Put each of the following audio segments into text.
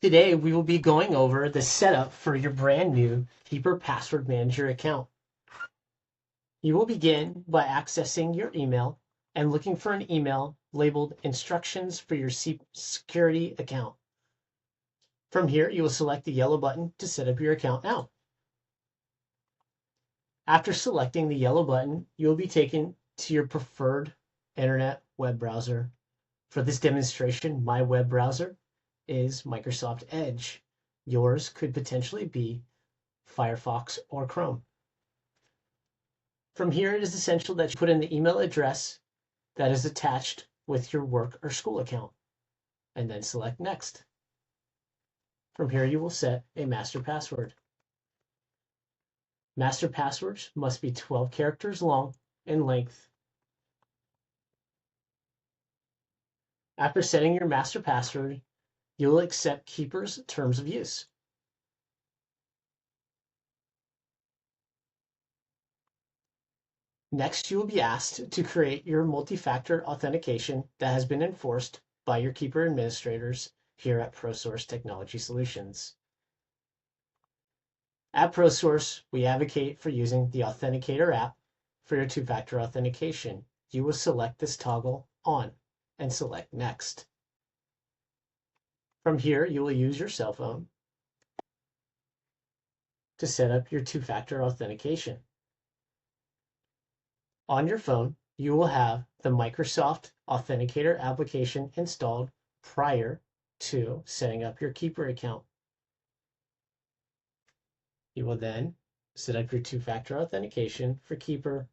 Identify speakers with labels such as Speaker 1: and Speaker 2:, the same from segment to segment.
Speaker 1: Today, we will be going over the setup for your brand new Keeper Password Manager account. You will begin by accessing your email and looking for an email labeled Instructions for your security account. From here, you will select the yellow button to set up your account now. After selecting the yellow button, you will be taken to your preferred internet web browser. For this demonstration, my web browser is Microsoft Edge. Yours could potentially be Firefox or Chrome. From here, it is essential that you put in the email address that is attached with your work or school account, and then select Next. From here, you will set a master password. Master passwords must be 12 characters long in length. After setting your master password, you will accept Keeper's terms of use. Next, you will be asked to create your multi-factor authentication that has been enforced by your Keeper administrators here at Prosource Technology Solutions. At Prosource, we advocate for using the Authenticator app for your two-factor authentication. You will select this toggle on and select Next. From here, you will use your cell phone to set up your two-factor authentication. On your phone, you will have the Microsoft Authenticator application installed prior to setting up your Keeper account. You will then set up your two-factor authentication for Keeper.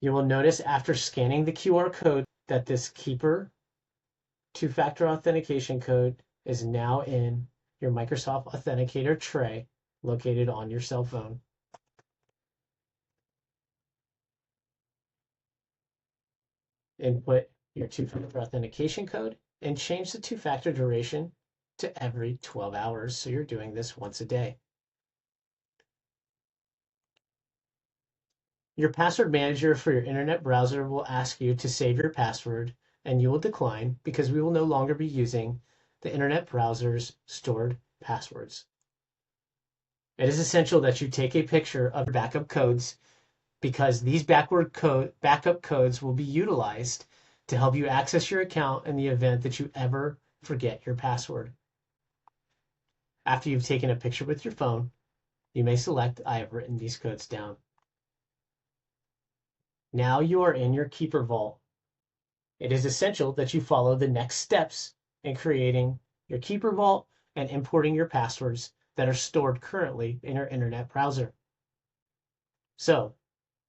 Speaker 1: You will notice after scanning the QR code that this Keeper two-factor authentication code is now in your Microsoft Authenticator tray located on your cell phone. Input your two-factor authentication code and change the two-factor duration to every 12 hours, so you're doing this once a day. Your password manager for your internet browser will ask you to save your password, and you will decline because we will no longer be using the internet browser's stored passwords. It is essential that you take a picture of your backup codes because these backup codes will be utilized to help you access your account in the event that you ever forget your password. After you've taken a picture with your phone, you may select I have written these codes down. Now you are in your Keeper Vault. It is essential that you follow the next steps in creating your Keeper Vault and importing your passwords that are stored currently in your internet browser. So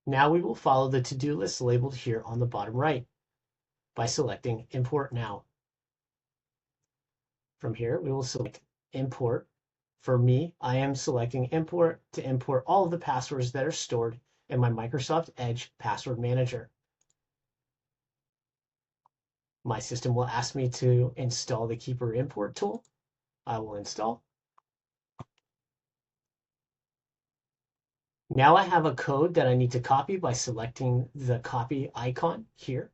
Speaker 1: now we will follow the to-do list labeled here on the bottom right by selecting Import Now. From here, we will select Import. For me, I am selecting Import to import all of the passwords that are stored in my Microsoft Edge Password Manager. My system will ask me to install the Keeper import tool. I will install. Now I have a code that I need to copy by selecting the copy icon here.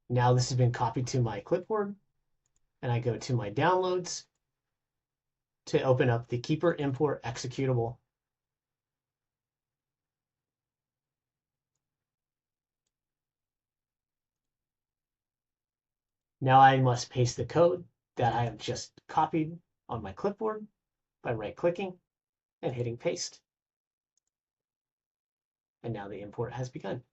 Speaker 1: Now this has been copied to my clipboard, and I go to my downloads to open up the Keeper import executable. Now I must paste the code that I have just copied on my clipboard by right-clicking and hitting paste. And now the import has begun.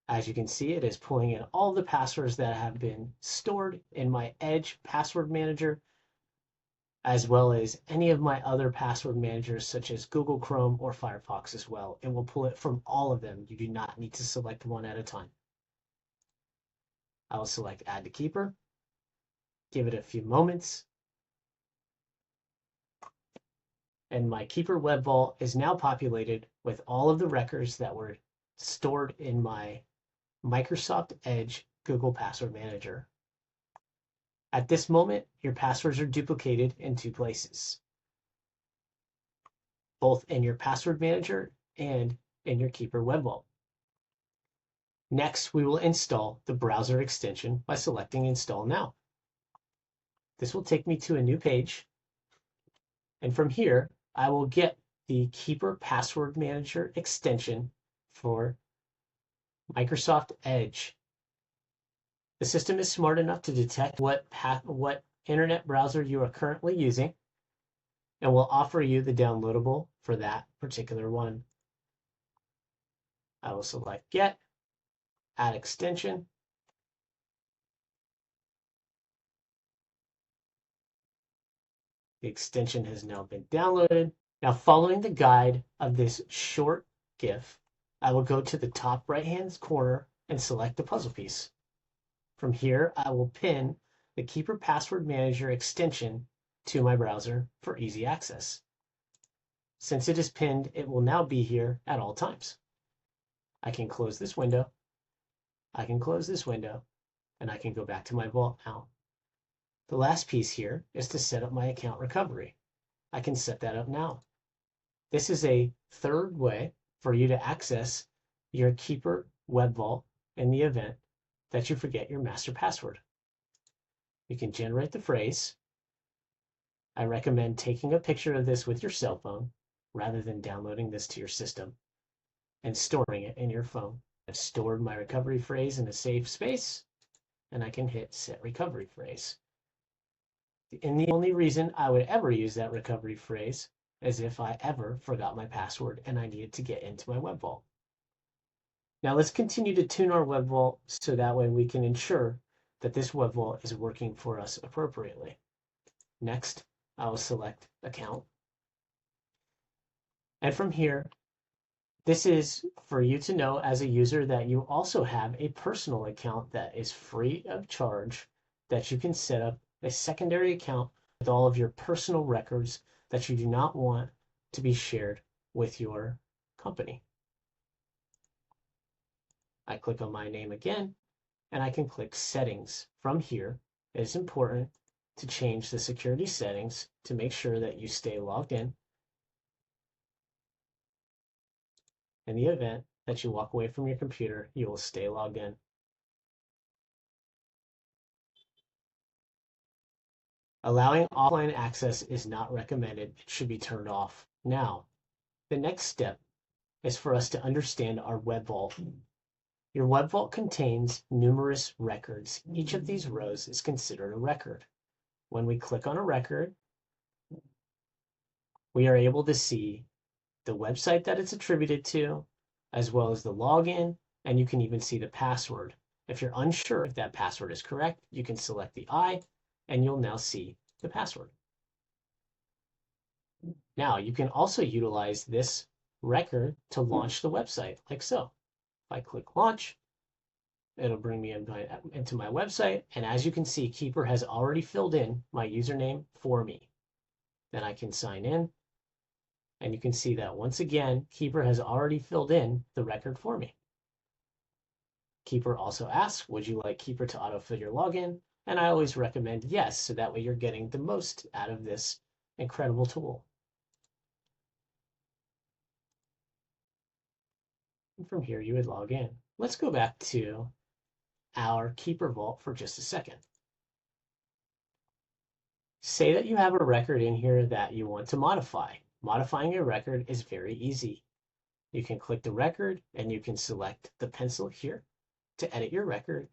Speaker 1: As you can see, it is pulling in all the passwords that have been stored in my Edge password manager, as well as any of my other password managers, such as Google Chrome or Firefox as well. It will pull it from all of them. You do not need to select one at a time. I will select Add to Keeper, give it a few moments, and my Keeper Web Vault is now populated with all of the records that were stored in my Microsoft Edge Google Password Manager. At this moment, your passwords are duplicated in two places, both in your password manager and in your Keeper Web Vault. Next, we will install the browser extension by selecting Install Now. This will take me to a new page, and from here, I will get the Keeper Password Manager extension for Microsoft Edge. The system is smart enough to detect what internet browser you are currently using and will offer you the downloadable for that particular one. I will select Get, Add Extension. The extension has now been downloaded. Now, following the guide of this short GIF, I will go to the top right-hand corner and select the puzzle piece. From here, I will pin the Keeper Password Manager extension to my browser for easy access. Since it is pinned, it will now be here at all times. I can close this window, I can close this window, and I can go back to my vault now. The last piece here is to set up my account recovery. I can set that up now. This is a third way for you to access your Keeper web vault in the event that you forget your master password. You can generate the phrase. I recommend taking a picture of this with your cell phone rather than downloading this to your system and storing it in your phone. I've stored my recovery phrase in a safe space, and I can hit Set Recovery Phrase. And the only reason I would ever use that recovery phrase is if I ever forgot my password and I needed to get into my web vault. Now let's continue to tune our web vault so that way we can ensure that this web vault is working for us appropriately. Next, I will select Account. And from here, this is for you to know as a user that you also have a personal account that is free of charge, that you can set up a secondary account with all of your personal records that you do not want to be shared with your company. I click on my name again, and I can click Settings. From here, it is important to change the security settings to make sure that you stay logged in. In the event that you walk away from your computer, you will stay logged in. Allowing offline access is not recommended. It should be turned off. Now, the next step is for us to understand our web vault. Your web vault contains numerous records. Each of these rows is considered a record. When we click on a record, we are able to see the website that it's attributed to, as well as the login, and you can even see the password. If you're unsure if that password is correct, you can select the I, and you'll now see the password. Now, you can also utilize this record to launch the website, like so. If I click Launch, it'll bring me into my website, and as you can see, Keeper has already filled in my username for me. Then I can sign in, and you can see that once again, Keeper has already filled in the record for me. Keeper also asks, would you like Keeper to autofill your login? And I always recommend yes, so that way you're getting the most out of this incredible tool. And from here, you would log in. Let's go back to our Keeper Vault for just a second. Say that you have a record in here that you want to modify. Modifying a record is very easy. You can click the record and you can select the pencil here to edit your record,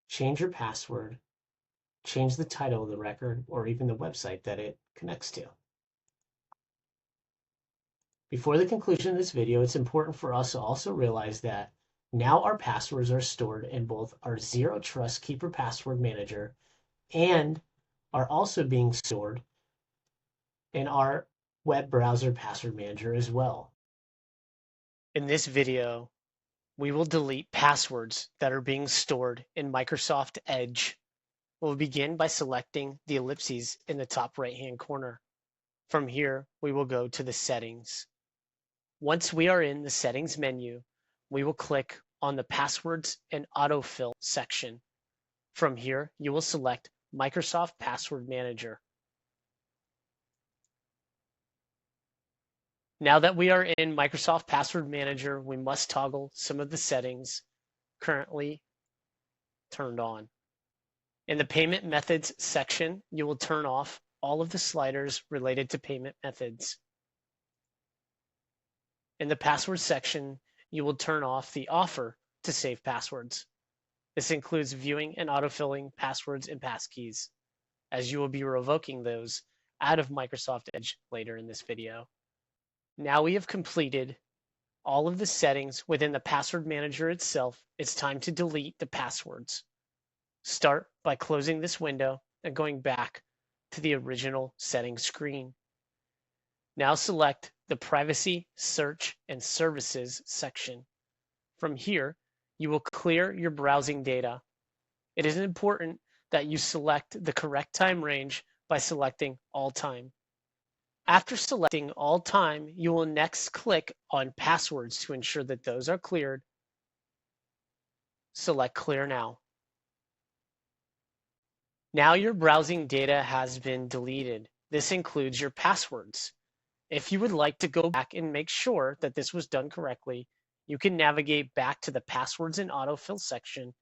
Speaker 1: change your password, change the title of the record, or even the website that it connects to. Before the conclusion of this video, it's important for us to also realize that now our passwords are stored in both our Zero Trust Keeper Password Manager and are also being stored in our web browser password manager as well. In this video, we will delete passwords that are being stored in Microsoft Edge. We'll begin by selecting the ellipses in the top right-hand corner. From here, we will go to the settings. Once we are in the settings menu, we will click on the passwords and autofill section. From here, you will select Microsoft Password Manager. Now that we are in Microsoft Password Manager, we must toggle some of the settings currently turned on. In the Payment Methods section, you will turn off all of the sliders related to payment methods. In the Password section, you will turn off the offer to save passwords. This includes viewing and autofilling passwords and passkeys, as you will be revoking those out of Microsoft Edge later in this video. Now we have completed all of the settings within the password manager itself, it's time to delete the passwords. Start by closing this window and going back to the original settings screen. Now select the Privacy, Search, and Services section. From here, you will clear your browsing data. It is important that you select the correct time range by selecting All Time. After selecting All Time, you will next click on Passwords to ensure that those are cleared. Select Clear Now. Now your browsing data has been deleted. This includes your passwords. If you would like to go back and make sure that this was done correctly, you can navigate back to the Passwords and Autofill section,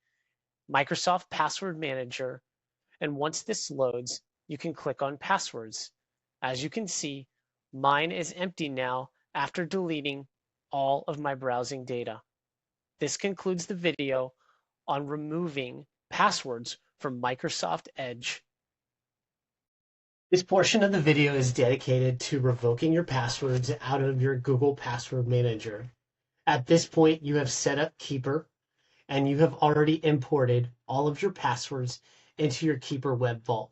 Speaker 1: Microsoft Password Manager, and once this loads, you can click on Passwords. As you can see, mine is empty now after deleting all of my browsing data. This concludes the video on removing passwords from Microsoft Edge. This portion of the video is dedicated to revoking your passwords out of your Google Password Manager. At this point, you have set up Keeper, and you have already imported all of your passwords into your Keeper web vault.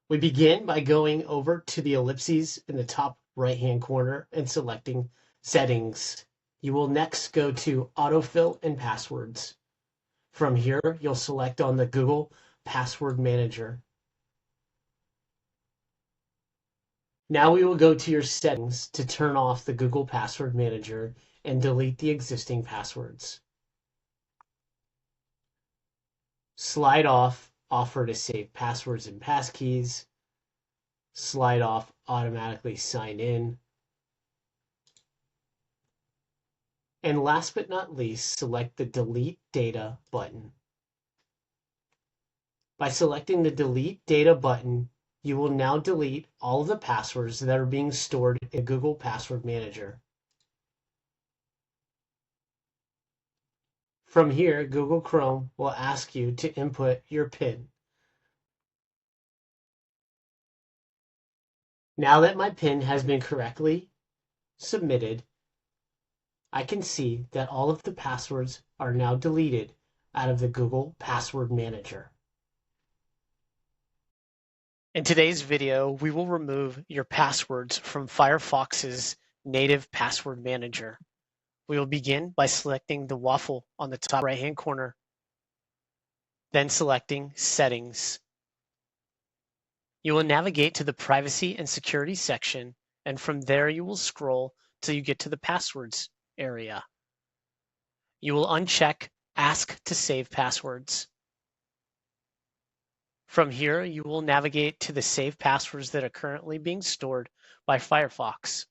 Speaker 1: We begin by going over to the ellipses in the top right-hand corner and selecting Settings. You will next go to Autofill and Passwords. From here, you'll select on the Google Password Manager. Now we will go to your settings to turn off the Google Password Manager and delete the existing passwords. Slide off Offer to save passwords and passkeys. Slide off Automatically sign in. And last but not least, select the Delete Data button. By selecting the Delete Data button, you will now delete all of the passwords that are being stored in Google Password Manager. From here, Google Chrome will ask you to input your PIN. Now that my PIN has been correctly submitted, I can see that all of the passwords are now deleted out of the Google Password Manager. In today's video, we will remove your passwords from Firefox's native password manager. We will begin by selecting the waffle on the top right-hand corner, then selecting Settings. You will navigate to the Privacy and Security section, and from there you will scroll till you get to the Passwords area. You will uncheck Ask to Save Passwords. From here, you will navigate to the Save Passwords that are currently being stored by Firefox.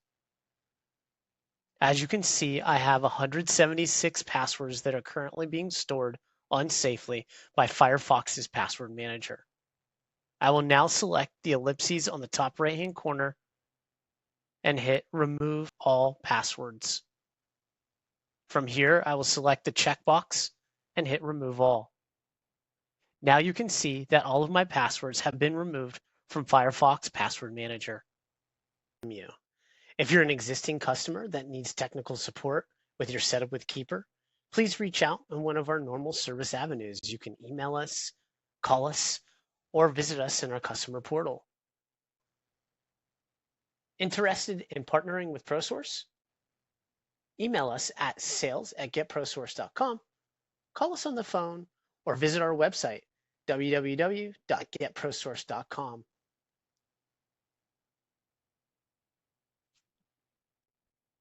Speaker 1: As you can see, I have 176 passwords that are currently being stored unsafely by Firefox's Password Manager. I will now select the ellipses on the top right-hand corner and hit Remove All Passwords. From here, I will select the checkbox and hit Remove All. Now you can see that all of my passwords have been removed from Firefox Password Manager. If you're an existing customer that needs technical support with your setup with Keeper, please reach out in one of our normal service avenues. You can email us, call us, or visit us in our customer portal. Interested in partnering with Prosource? Email us at sales@getprosource.com, call us on the phone, or visit our website, www.getprosource.com.